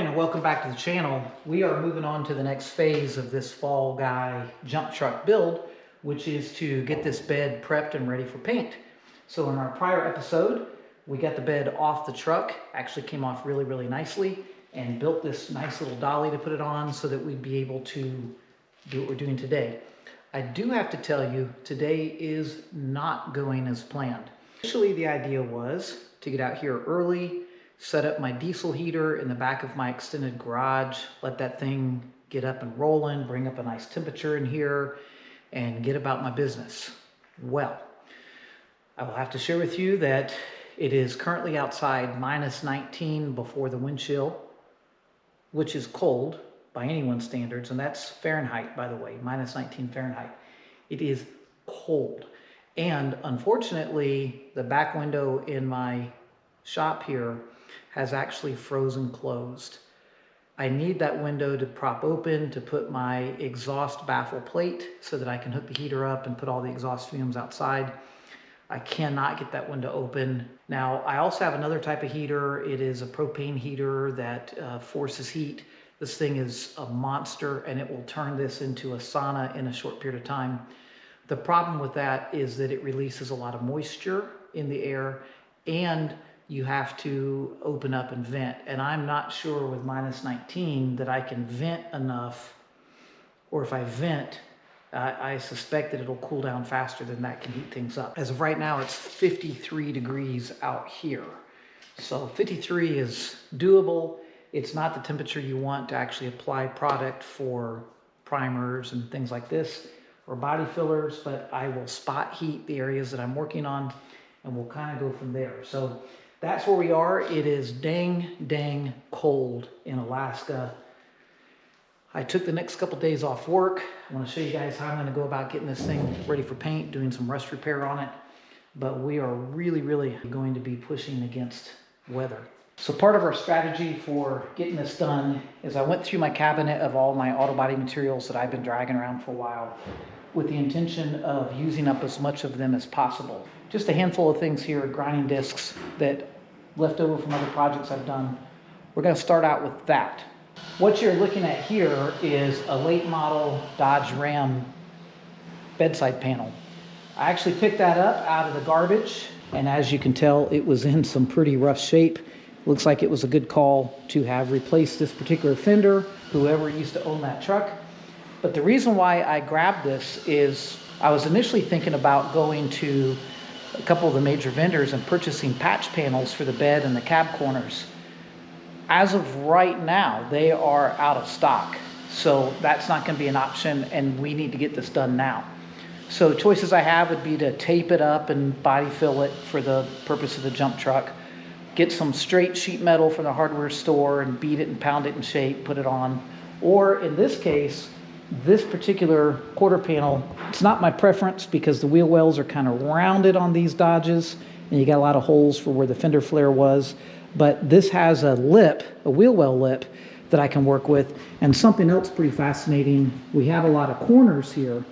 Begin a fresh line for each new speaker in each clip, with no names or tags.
morning and welcome back to the channel. We are moving on to the next phase of this fall guy jump truck build, which is to get this bed prepped and ready for paint. So in our prior episode, we got the bed off the truck, actually came off really nicely, and built this nice little dolly to put it on so that we'd be able to do what we're doing today. I do have to tell you, today is not going as planned. Initially, the idea was to get out here early, set up my diesel heater in the back of my extended garage, let that thing get up and rolling, bring up a nice temperature in here, and get about my business. Well, I will have to share with you that it is currently outside -19 before the wind chill, which is cold by anyone's standards, and that's Fahrenheit, by the way, -19 Fahrenheit. It is cold. And unfortunately, the back window in my shop here has actually frozen closed. I need that window to prop open to put my exhaust baffle plate so that I can hook the heater up and put all the exhaust fumes outside. I cannot get that window open. Now, I also have another type of heater. It is a propane heater that forces heat. This thing is a monster and it will turn this into a sauna in a short period of time. The problem with that is that it releases a lot of moisture in the air and you have to open up and vent. And I'm not sure with -19 that I can vent enough, or if I vent, I suspect that it'll cool down faster than that can heat things up. As of right now, it's 53 degrees out here. So 53 is doable. It's not the temperature you want to actually apply product for primers and things like this, or body fillers, but I will spot heat the areas that I'm working on and we'll kind of go from there. So that's where we are. It is dang cold in Alaska. I took the next couple days off work. I want to show you guys how I'm going to go about getting this thing ready for paint, doing some rust repair on it. But we are really going to be pushing against weather. So part of our strategy for getting this done is I went through my cabinet of all my auto body materials that I've been dragging around for a while with the intention of using up as much of them as possible. Just a handful of things here, grinding discs that left over from other projects I've done. We're going to start out with that. What you're looking at here is a late model Dodge Ram bedside panel. I actually picked that up out of the garbage, and as you can tell, it was in some pretty rough shape. Looks like it was a good call to have replaced this particular fender, whoever used to own that truck. But the reason why I grabbed this is I was initially thinking about going to a couple of the major vendors and purchasing patch panels for the bed and the cab corners. As of right now, they are out of stock. So that's not going to be an option, and we need to get this done now. So choices I have would be to tape it up and body fill it for the purpose of the jump truck. Get some straight sheet metal from the hardware store and beat it and pound it in shape, put it on. Or in this case, this particular quarter panel, it's not my preference because the wheel wells are kind of rounded on these Dodges and you got a lot of holes for where the fender flare was. But this has a lip, a wheel well lip that I can work with. And something else pretty fascinating, we have a lot of corners here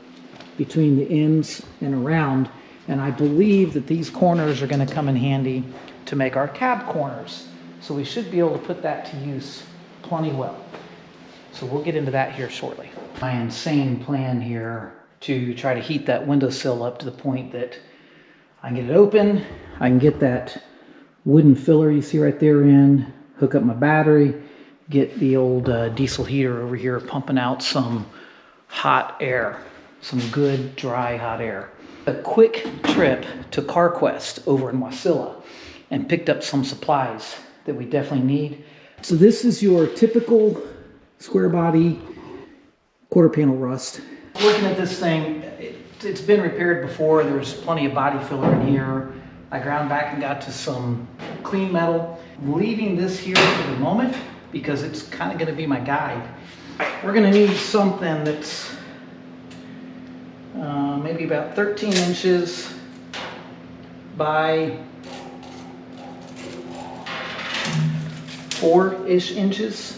between the ends and around. And I believe that these corners are going to come in handy to make our cab corners. So we should be able to put that to use plenty well. So we'll get into that here shortly. My insane plan here to try to heat that windowsill up to the point that I can get it open, I can get that wooden filler you see right there in, hook up my battery, get the old diesel heater over here pumping out some hot air, some good dry hot air. A quick trip to CarQuest over in Wasilla and picked up some supplies that we definitely need. So this is your typical square body quarter panel rust. Looking at this thing, it's been repaired before. There's plenty of body filler in here. I ground back and got to some clean metal. I'm leaving this here for the moment because it's kind of going to be my guide. We're going to need something that's maybe about 13 inches by 4-ish inches.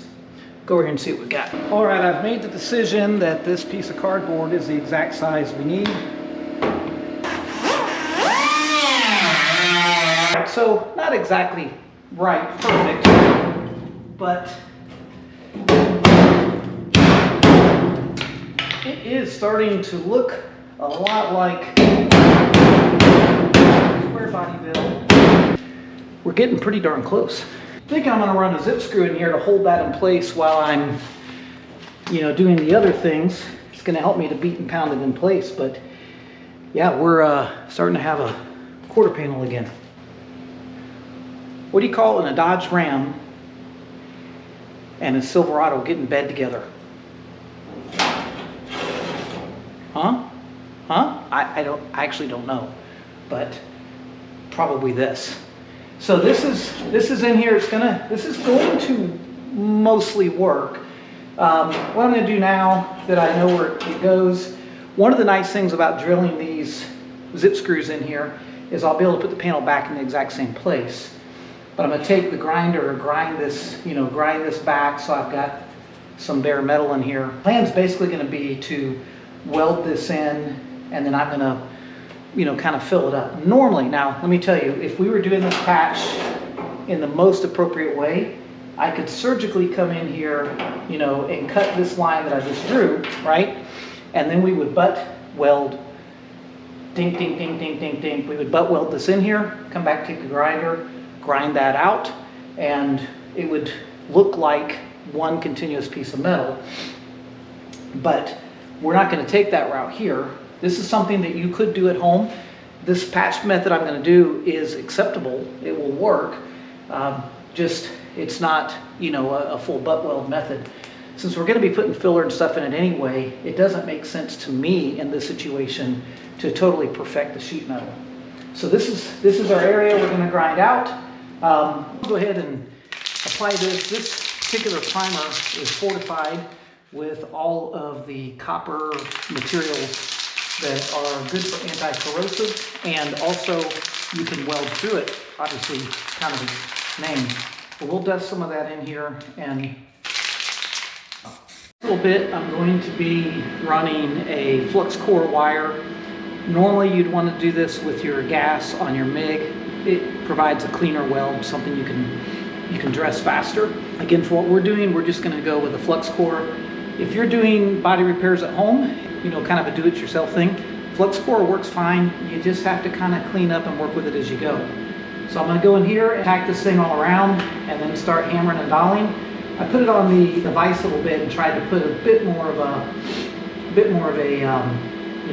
Go over here and see what we got. All right, I've made the decision that this piece of cardboard is the exact size we need. So not exactly right, perfect, but It is starting to look a lot like square body build. We're getting pretty darn close. I think I'm going to run a zip screw in here to hold that in place while I'm, doing the other things. It's going to help me to beat and pound it in place. But yeah, we're starting to have a quarter panel again. What do you call in a Dodge Ram and a Silverado getting bed together? Huh? I actually don't know, but probably this. So this is in here. This is going to mostly work. What I'm going to do now that I know where it goes, one of the nice things about drilling these zip screws in here is I'll be able to put the panel back in the exact same place. But I'm going to take the grinder and grind this back so I've got some bare metal in here. The plan's basically going to be to weld this in, and then I'm going to, kind of fill it up. Normally, now, let me tell you, if we were doing this patch in the most appropriate way, I could surgically come in here, and cut this line that I just drew, right? And then we would butt weld, ding, ding, ding, ding, ding, ding. We would butt weld this in here, come back, take the grinder, grind that out, and it would look like one continuous piece of metal. But we're not going to take that route here. This is something that you could do at home. This patch method I'm going to do is acceptable. It will work. It's not, a full butt weld method. Since we're going to be putting filler and stuff in it anyway, it doesn't make sense to me in this situation to totally perfect the sheet metal. So this is our area we're going to grind out. Go ahead and apply this. This particular primer is fortified with all of the copper materials that are good for anti-corrosive, and also you can weld through it, obviously kind of its name. But we'll dust some of that in here, and a little bit I'm going to be running a flux core wire. Normally you'd want to do this with your gas on your MIG. It provides a cleaner weld, something you can dress faster. Again, for what we're doing, we're just going to go with a flux core. If you're doing body repairs at home, kind of a do-it-yourself thing, flux core works fine. You just have to kind of clean up and work with it as you go. So I'm going to go in here and tack this thing all around and then start hammering and doling. I put it on the vise a little bit and tried to put a bit more of a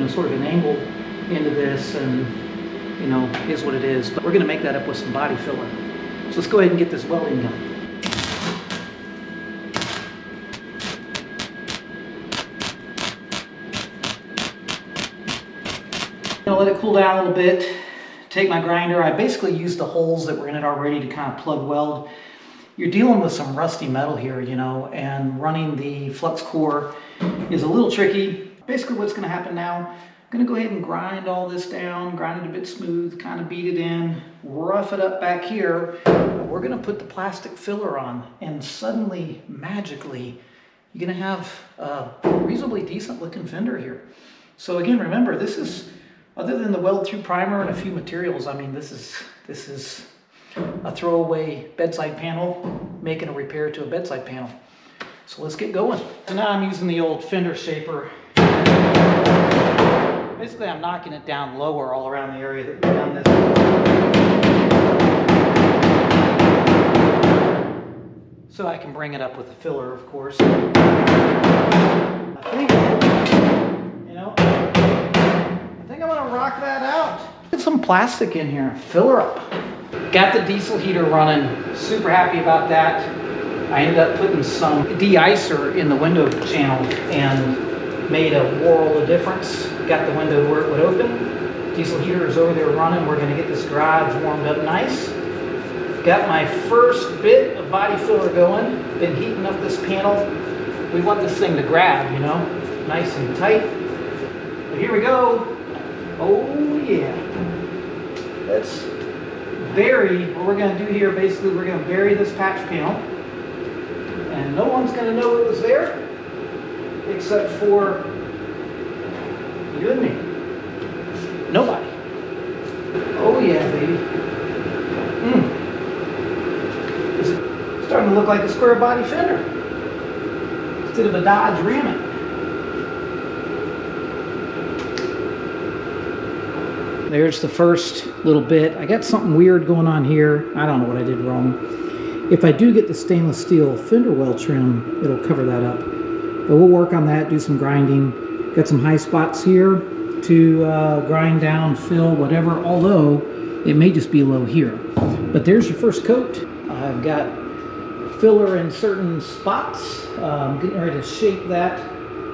sort of an angle into this, and is what it is. But we're going to make that up with some body filler. So let's go ahead and get this welding done. I'm going to let it cool down a little bit. Take my grinder. I basically used the holes that were in it already to kind of plug weld. You're dealing with some rusty metal here, and running the flux core is a little tricky. Basically what's going to happen now, I'm going to go ahead and grind all this down, grind it a bit smooth, kind of beat it in, rough it up back here. We're going to put the plastic filler on, and suddenly, magically, you're going to have a reasonably decent looking fender here. So again, remember, this is, other than the weld-through primer and a few materials, I mean, this is a throwaway bedside panel, making a repair to a bedside panel. So let's get going. So now I'm using the old fender shaper. Basically, I'm knocking it down lower all around the area that we've done this. So I can bring it up with the filler, of course. I think I'm gonna rock that out. Get some plastic in here, fill her up. Got the diesel heater running, super happy about that. I ended up putting some de-icer in the window channel and made a world of difference. Got the window where it would open. Diesel heater is over there running. We're gonna get this garage warmed up nice. Got my first bit of body filler going. Been heating up this panel. We want this thing to grab, nice and tight. But here we go. Oh yeah. Let's bury, what we're going to do here, basically we're going to bury this patch panel. And no one's going to know it was there except for you and me. Nobody. Oh yeah, baby. It's starting to look like a square body fender instead of a Dodge Ram. There's the first little bit. I got something weird going on here. I don't know what I did wrong. If I do get the stainless steel fender well trim, it'll cover that up. But we'll work on that, do some grinding. Got some high spots here to grind down, fill, whatever, although it may just be low here. But there's your first coat. I've got filler in certain spots. Getting ready to shape that.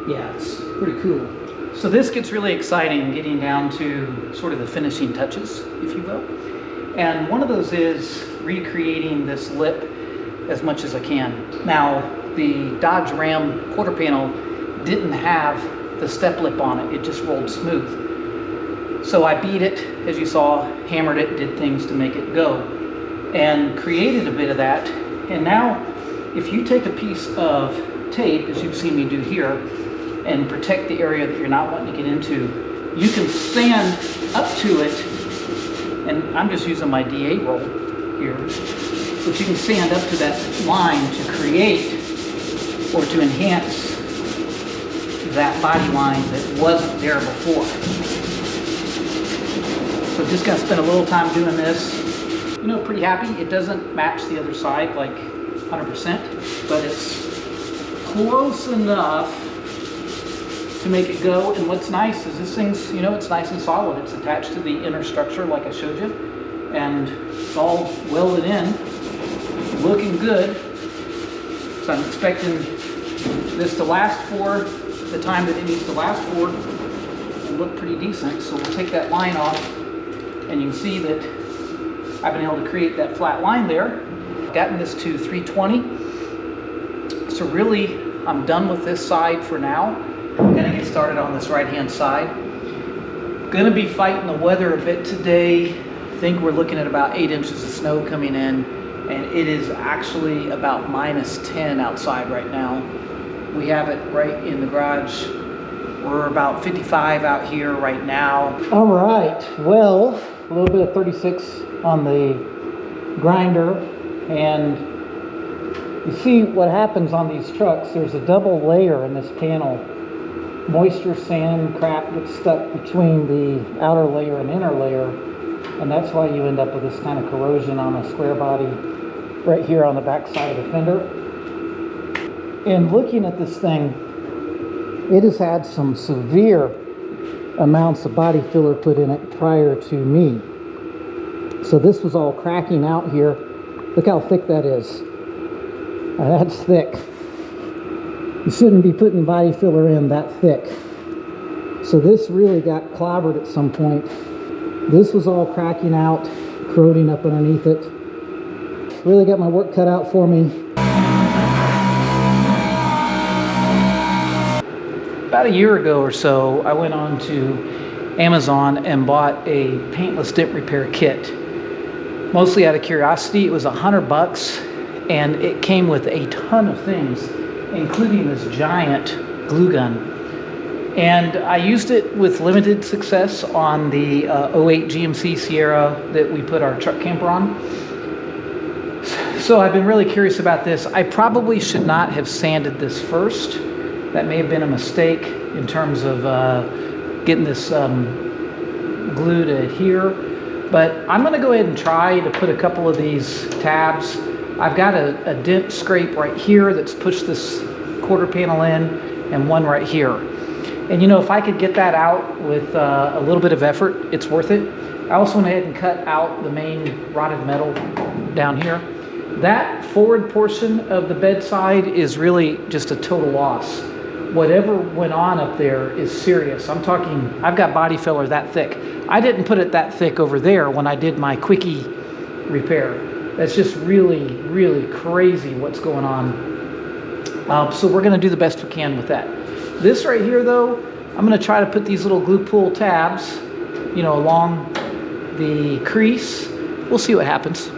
Yeah, it's pretty cool. So this gets really exciting, getting down to sort of the finishing touches, if you will. And one of those is recreating this lip as much as I can. Now, the Dodge Ram quarter panel didn't have the step lip on it. It just rolled smooth. So I beat it, as you saw, hammered it, did things to make it go, and created a bit of that. And now, if you take a piece of tape, as you've seen me do here, and protect the area that you're not wanting to get into, you can stand up to it, and I'm just using my DA roll here, but you can stand up to that line to create or to enhance that body line that wasn't there before. So just gonna spend a little time doing this. You know, pretty happy. It doesn't match the other side like 100%, but it's close enough to make it go. And what's nice is this thing's, you know, it's nice and solid. It's attached to the inner structure like I showed you, and it's all welded in, looking good. So I'm expecting this to last for the time that it needs to last for and look pretty decent. So we'll take that line off, and you can see that I've been able to create that flat line there. I've gotten this to 320. So really, I'm done with this side for now. I'm gonna get started on this right-hand side. Gonna be fighting the weather a bit today. I think we're looking at about 8 inches of snow coming in, and it is actually about -10 outside right now. We have it right in the garage. We're about 55 out here right now. All right, well, a little bit of 36 on the grinder, and you see what happens on these trucks. There's a double layer in this panel. Moisture, sand, crap gets stuck between the outer layer and inner layer, and that's why you end up with this kind of corrosion on a square body right here on the back side of the fender. And looking at this thing, it has had some severe amounts of body filler put in it prior to me. So this was all cracking out here. Look how thick that is. That's thick. You shouldn't be putting body filler in that thick. So this really got clobbered at some point. This was all cracking out, corroding up underneath it. Really got my work cut out for me. About a year ago or so, I went on to Amazon and bought a paintless dent repair kit. Mostly out of curiosity. It was $100, and it came with a ton of things, including this giant glue gun. And I used it with limited success on the 08 GMC Sierra that we put our truck camper on. So I've been really curious about this. I probably should not have sanded this first. That may have been a mistake in terms of getting this glue to adhere. But I'm gonna go ahead and try to put a couple of these tabs. I've got a dent scrape right here that's pushed this quarter panel in, and one right here. And you know, if I could get that out with a little bit of effort, it's worth it. I also went ahead and cut out the main rotted metal down here. That forward portion of the bedside is really just a total loss. Whatever went on up there is serious. I'm talking, I've got body filler that thick. I didn't put it that thick over there when I did my quickie repair. That's just really, really crazy what's going on. So we're gonna do the best we can with that. This right here though, I'm gonna try to put these little glue pull tabs, you know, along the crease. We'll see what happens.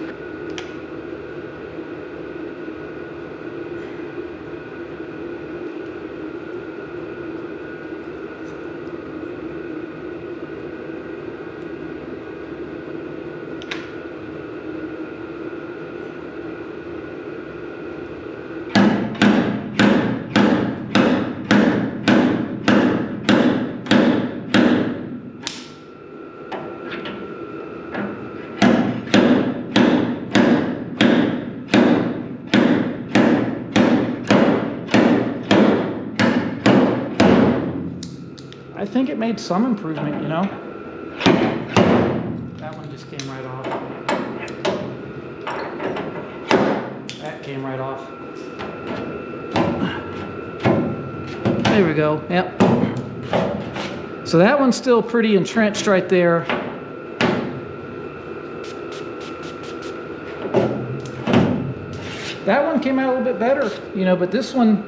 I think it made some improvement, you know. That one just came right off. That came right off. There we go. Yep. So that one's still pretty entrenched right there. That one came out a little bit better, you know, but this one,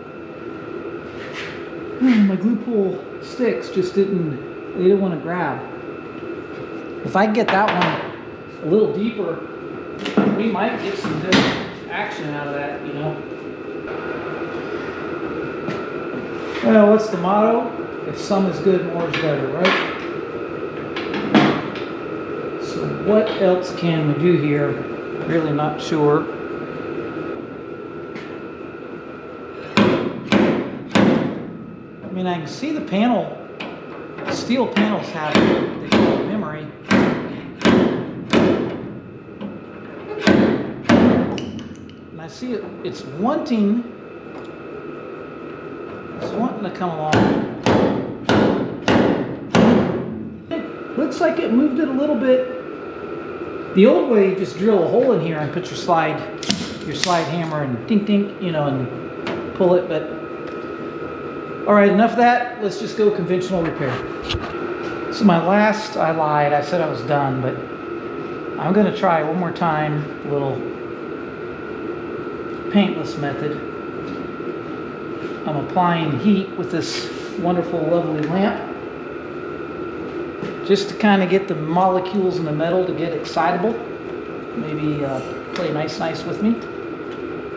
my glue pull sticks just didn't want to grab. If I get that one a little deeper, we might get some good action out of that, you know. Well, what's the motto? If some is good, more is better, right? So what else can we do here? Really not sure. I mean, I can see the panel, steel panels have the memory. And I see it's wanting to come along. It looks like it moved it a little bit. The old way, you just drill a hole in here and put your slide hammer and ding ding, you know, and pull it, but all right, enough of that. Let's just go conventional repair. So my last, I lied. I said I was done, but I'm going to try one more time the little paintless method. I'm applying heat with this wonderful, lovely lamp just to kind of get the molecules in the metal to get excitable. Maybe play nice with me.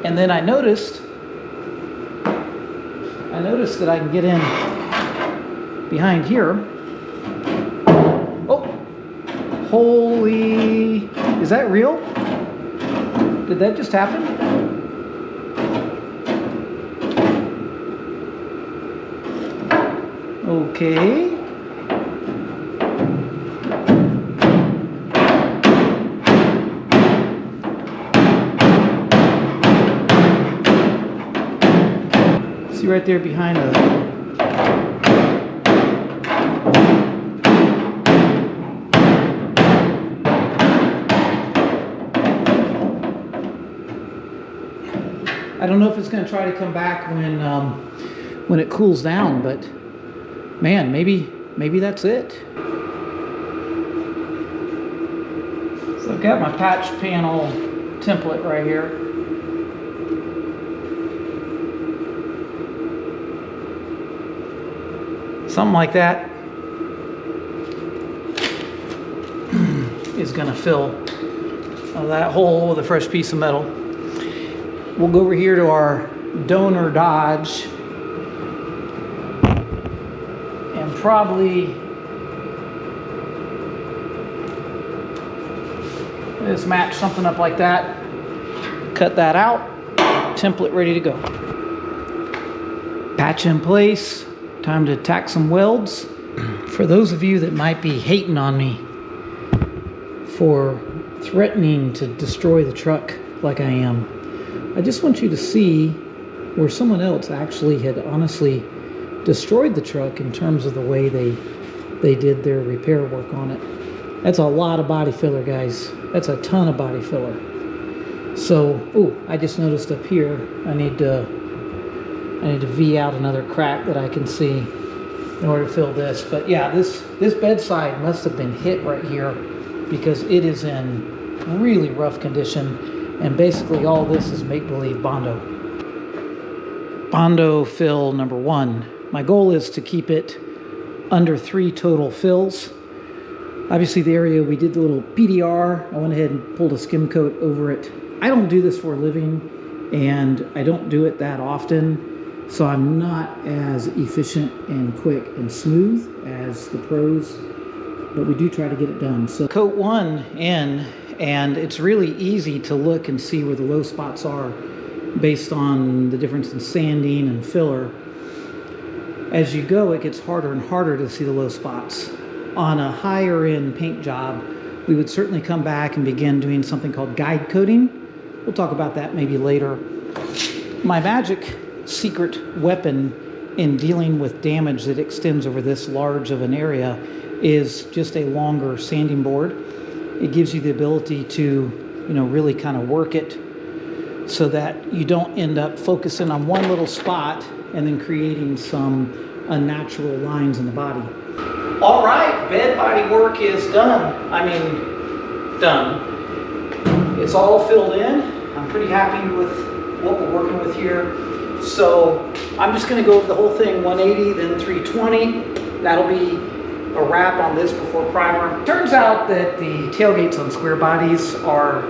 And then I noticed that I can get in behind here. Oh, holy, is that real? Did that just happen? Okay. See right there behind the I don't know if it's going to try to come back when it cools down, but man, maybe that's it. So I've got my patch panel template right here. Something like that is going to fill that hole with a fresh piece of metal. We'll go over here to our donor Dodge and probably just match something up like that. Cut that out. Template ready to go. Patch in place. Time to tack some welds. For those of you that might be hating on me for threatening to destroy the truck like I am, I just want you to see where someone else actually had honestly destroyed the truck in terms of the way they did their repair work on it. That's a lot of body filler, guys. That's a ton of body filler. So, I just noticed up here, I need to V out another crack that I can see in order to fill this. But yeah, this bedside must have been hit right here because it is in really rough condition. And basically all this is make-believe Bondo. Bondo fill number 1. My goal is to keep it under 3 total fills. Obviously the area we did the little PDR, I went ahead and pulled a skim coat over it. I don't do this for a living and I don't do it that often. So I'm not as efficient and quick and smooth as the pros, but we do try to get it done. So coat 1 in, and it's really easy to look and see where the low spots are based on the difference in sanding and filler. As you go, it gets harder and harder to see the low spots. On a higher end paint job, we would certainly come back and begin doing something called guide coating. We'll talk about that maybe later. My magic secret weapon in dealing with damage that extends over this large of an area is just a longer sanding board. It gives you the ability to, really kind of work it so that you don't end up focusing on one little spot and then creating some unnatural lines in the body. All right, bed body work is done. Done. It's all filled in. I'm pretty happy with what we're working with here. So I'm just going to go over the whole thing, 180, then 320. That'll be a wrap on this before primer. Turns out that the tailgates on square bodies are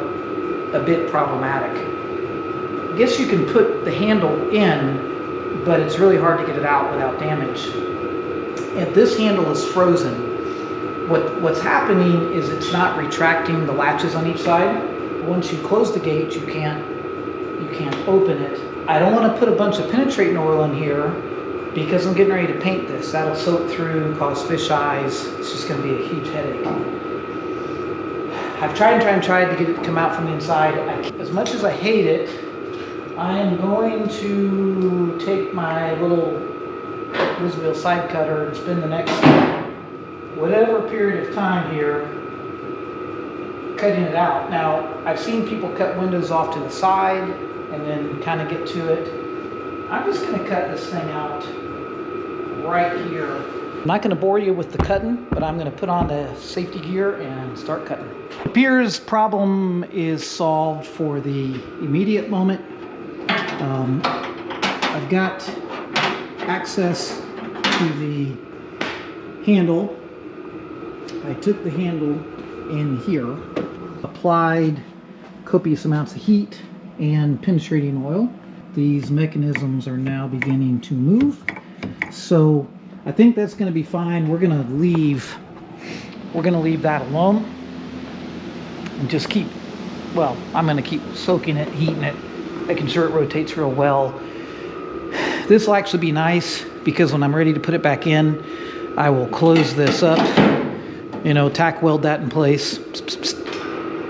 a bit problematic. I guess you can put the handle in, but it's really hard to get it out without damage. And this handle is frozen. What's happening is it's not retracting the latches on each side. Once you close the gate, you can't open it. I don't want to put a bunch of penetrating oil in here because I'm getting ready to paint this. That'll soak through, cause fish eyes. It's just going to be a huge headache. I've tried to get it to come out from the inside. As much as I hate it, I am going to take my little wheel side cutter and spend the next whatever period of time here cutting it out. Now, I've seen people cut windows off to the side and then kind of get to it. I'm just going to cut this thing out right here. I'm not going to bore you with the cutting, but I'm going to put on the safety gear and start cutting. Pier's problem is solved for the immediate moment. I've got access to the handle. I took the handle in here, applied copious amounts of heat and penetrating oil. These mechanisms are now beginning to move. So I think that's going to be fine. We're going to leave that alone and just I'm going to keep soaking it, heating it, making sure it rotates real well. This will actually be nice because when I'm ready to put it back in, I will close this up, tack weld that in place. A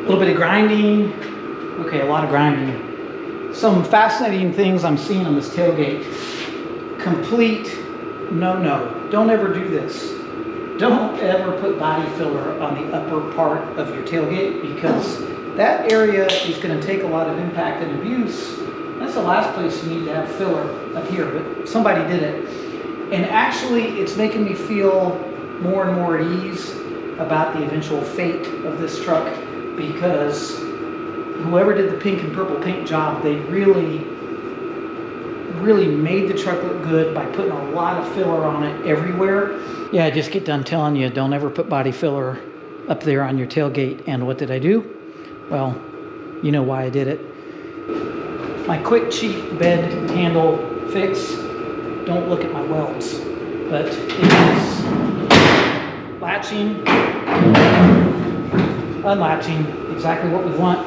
little bit of grinding. Okay, a lot of grinding. Some fascinating things I'm seeing on this tailgate. Complete no. Don't ever do this. Don't ever put body filler on the upper part of your tailgate because that area is going to take a lot of impact and abuse. That's the last place you need to have filler, up here, but somebody did it. And actually, it's making me feel more and more at ease about the eventual fate of this truck because whoever did the pink and purple paint job, they really made the truck look good by putting a lot of filler on it everywhere. Yeah, I just get done telling you, don't ever put body filler up there on your tailgate. And what did I do? Well, you know why I did it. My quick, cheap bed handle fix. Don't look at my welds, but it is latching, unlatching, exactly what we want.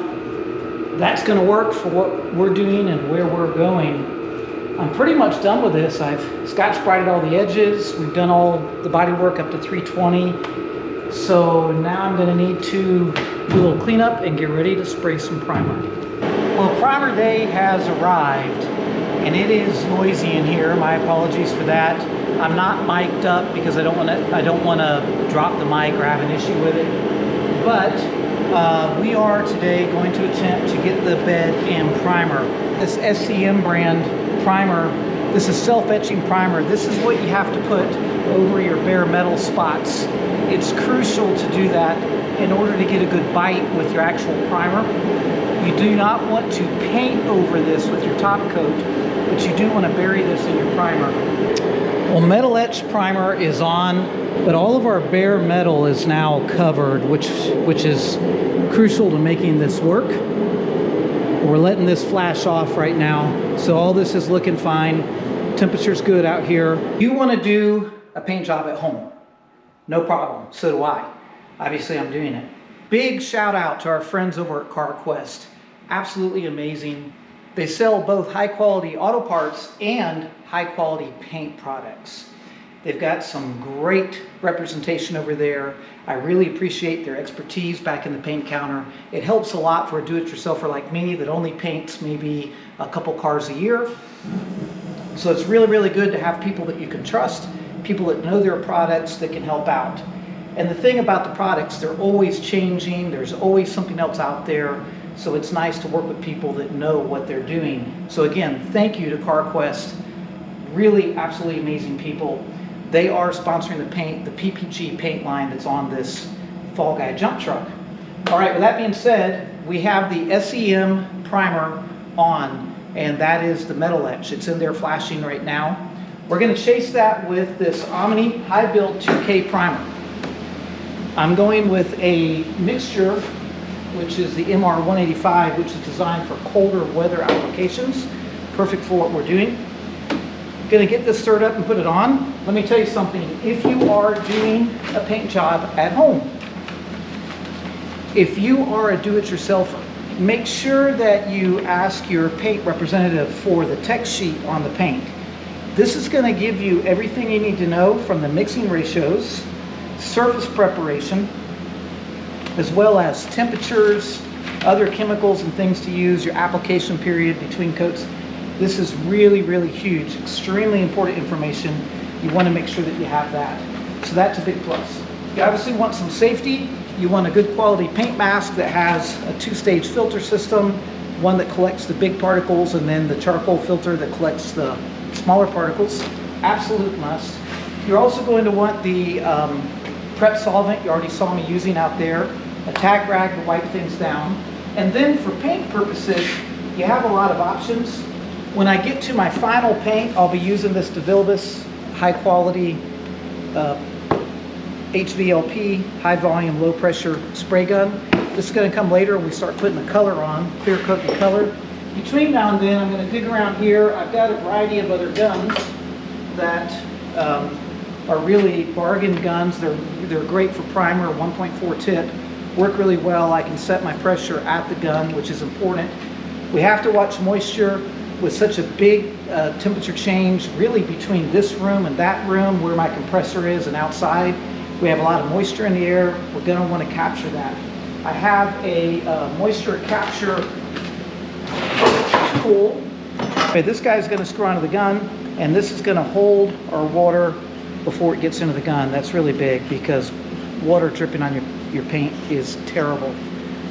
That's going to work for what we're doing and where we're going. I'm pretty much done with this. I've scotch-brighted all the edges. We've done all the body work up to 320. So now I'm going to need to do a little cleanup and get ready to spray some primer. Well, primer day has arrived and it is noisy in here. My apologies for that. I'm not mic'd up because I don't want to drop the mic or have an issue with it. But we are today going to attempt to get the bed in primer. This SCM brand primer, this is self-etching primer. This is what you have to put over your bare metal spots. It's crucial to do that in order to get a good bite with your actual primer. You do not want to paint over this with your top coat, but you do want to bury this in your primer. Well, metal etch primer is on, but all of our bare metal is now covered, which is crucial to making this work. We're letting this flash off right now, so all this is looking fine. Temperature's good out here. You want to do a paint job at home, no problem. So do I. Obviously, I'm doing it. Big shout out to our friends over at CarQuest. Absolutely amazing. They sell both high quality auto parts and high quality paint products. They've got some great representation over there. I really appreciate their expertise back in the paint counter. It helps a lot for a do-it-yourselfer like me that only paints maybe a couple cars a year. So it's really, really good to have people that you can trust, people that know their products that can help out. And the thing about the products, they're always changing. There's always something else out there. So it's nice to work with people that know what they're doing. So again, thank you to CarQuest. Really absolutely amazing people. They are sponsoring the paint, the PPG paint line that's on this Fall Guy jump truck. All right, with that being said, we have the SEM primer on, and that is the metal etch. It's in there flashing right now. We're going to chase that with this Omni high build 2K primer. I'm going with a mixture, which is the MR185, which is designed for colder weather applications. Perfect for what we're doing. Going to get this stirred up and put it on. Let me tell you something. If you are doing a paint job at home, if you are a do-it-yourselfer, make sure that you ask your paint representative for the tech sheet on the paint. This is going to give you everything you need to know from the mixing ratios, surface preparation, as well as temperatures, other chemicals and things to use, your application period between coats. This is really, really huge, extremely important information. You want to make sure that you have that. So that's a big plus. You obviously want some safety. You want a good quality paint mask that has a 2-stage filter system, one that collects the big particles and then the charcoal filter that collects the smaller particles. Absolute must. You're also going to want the prep solvent you already saw me using out there, a tack rag to wipe things down. And then for paint purposes, you have a lot of options. When I get to my final paint, I'll be using this DeVilbiss high quality HVLP, high volume, low pressure spray gun. This is going to come later when we start putting the color on, clear coat the color. Between now and then, I'm going to dig around here. I've got a variety of other guns that are really bargain guns. They're great for primer, 1.4 tip, work really well. I can set my pressure at the gun, which is important. We have to watch moisture with such a big temperature change, really between this room and that room where my compressor is and outside. We have a lot of moisture in the air. We're going to want to capture that. I have a moisture capture tool. Okay, this guy's going to screw onto the gun, and this is going to hold our water before it gets into the gun. That's really big because water dripping on your paint is terrible.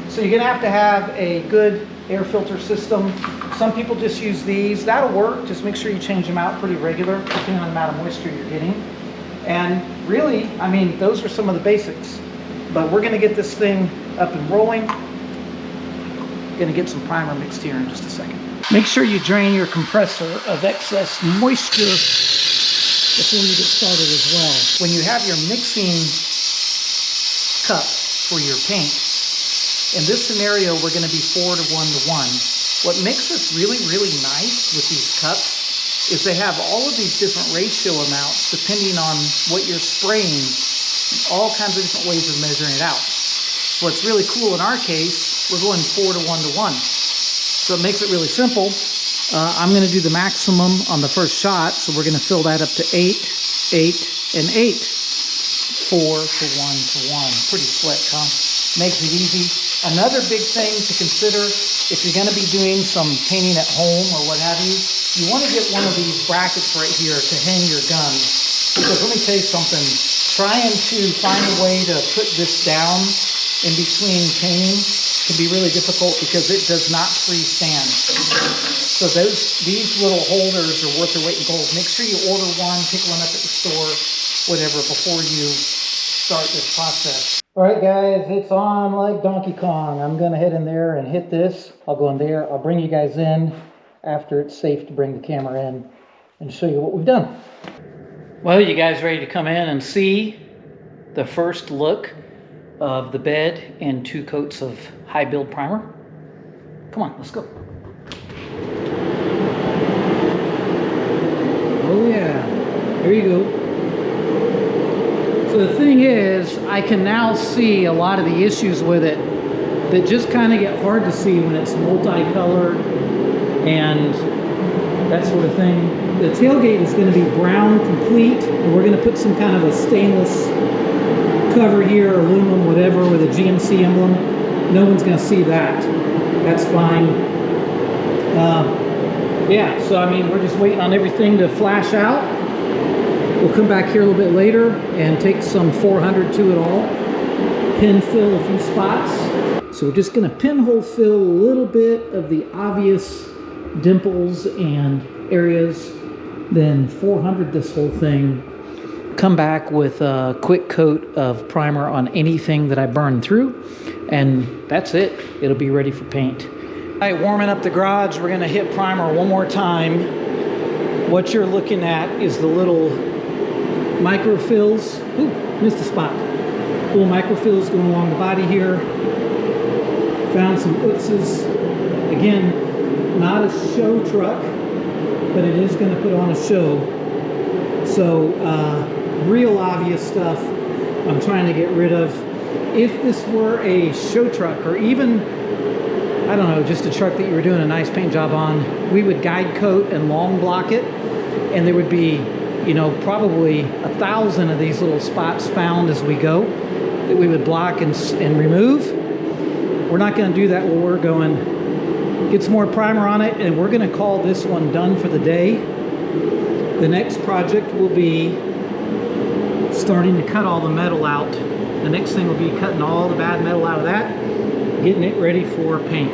So you're going to have a good air filter system. Some people just use these. That'll work. Just make sure you change them out pretty regular, depending on the amount of moisture you're getting. And really, I mean, those are some of the basics. But we're going to get this thing up and rolling. Going to get some primer mixed here in just a second. Make sure you drain your compressor of excess moisture before you get started as well. When you have your mixing cup for your paint, in this scenario, we're going to be 4 to 1 to 1. What makes this really, really nice with these cups is they have all of these different ratio amounts depending on what you're spraying, all kinds of different ways of measuring it out. What's really cool in our case, we're going 4 to 1 to 1. So it makes it really simple. I'm going to do the maximum on the first shot, so we're going to fill that up to 8, 8, and 8. 4 to 1 to 1. Pretty slick, huh? Makes it easy. Another big thing to consider if you're going to be doing some painting at home or what have you, you want to get one of these brackets right here to hang your gun. Because let me tell you something, trying to find a way to put this down in between painting can be really difficult because it does not freestand. So these little holders are worth their weight in gold. Make sure you order one, pick one up at the store, whatever, before you start this process. All right, guys, it's on like Donkey Kong. I'm going to head in there and hit this. I'll go in there. I'll bring you guys in after it's safe to bring the camera in and show you what we've done. Well, you guys ready to come in and see the first look of the bed in 2 coats of high build primer? Come on, let's go. Oh yeah, there you go. So the thing is, I can now see a lot of the issues with it that just kind of get hard to see when it's multicolored and that sort of thing. The tailgate is going to be brown complete, and we're going to put some kind of a stainless cover here, aluminum, whatever, with a GMC emblem. No one's going to see that. That's fine. Yeah, so I mean, we're just waiting on everything to flash out. We'll come back here a little bit later and take some 400 to it all. Pin fill a few spots. So we're just gonna pinhole fill a little bit of the obvious dimples and areas, then 400 this whole thing. Come back with a quick coat of primer on anything that I burn through, and that's it. It'll be ready for paint. All right, warming up the garage, we're gonna hit primer one more time. What you're looking at is the little microfills. Ooh, missed a spot. Little microfills going along the body here. Found some oopses. Again, not a show truck, but it is going to put on a show. So real obvious stuff I'm trying to get rid of. If this were a show truck, or even, I don't know, just a truck that you were doing a nice paint job on, we would guide coat and long block it, and there would be, you know, probably 1,000 of these little spots found as we go that we would block and remove. We're not going to do that where we're going. Get some more primer on it, and we're going to call this one done for the day. The next project will be starting to cut all the metal out. The next thing will be cutting all the bad metal out of that, getting it ready for paint.